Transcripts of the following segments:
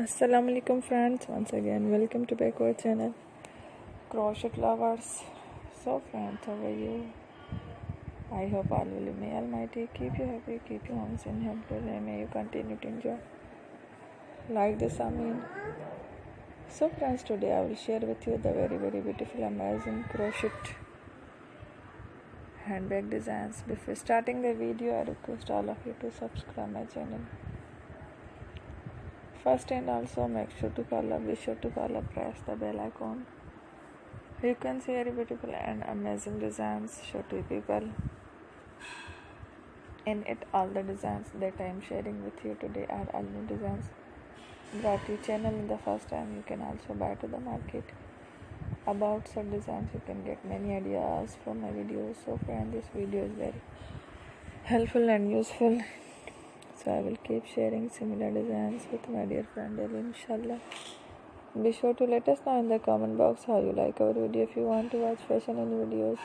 Assalamualaikum friends, once again welcome to back our channel Crochet Lovers. So friends, how are you? I hope all will may Almighty keep you happy, keep you homes in health, and may you continue to enjoy like this. So friends, today I will share with you the very beautiful amazing crochet handbag designs. Before starting the video, I request all of you to subscribe my channel first, and also be sure to press the bell icon. You can see very beautiful and amazing designs show to people. In it, all the designs that I am sharing with you today are all new designs brought to channel in the first time. You can also buy to the market about such designs. You can get many ideas from my videos. So friend, this video is very helpful and useful. So I will keep sharing similar designs with my dear friend daily, inshallah. Be sure to let us know in the comment box how you like our video. If you want to watch fashion and videos,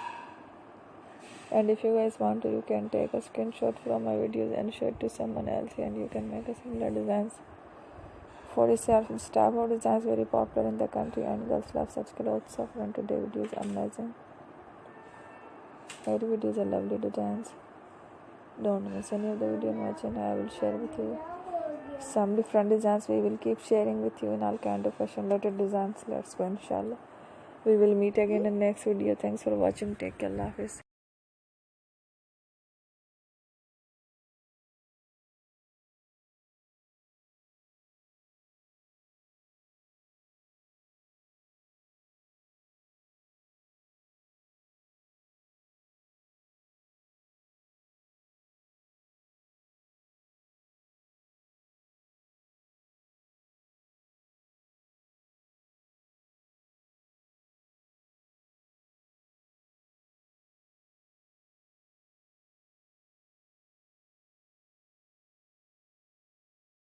and if you guys want to, you can take a screenshot from my videos and show it to someone else, and you can make a similar designs for yourself. This type of designs very popular in the country, and girls love such clothes. So friend, today video is amazing. Every video is a lovely designs. Don't miss any of the video in my channel. I will share with you some different designs. We will keep sharing with you in all kind of fashion related designs. Let's go, inshallah. We will meet again in next video. Thanks for watching. Take care. Allah Hafiz.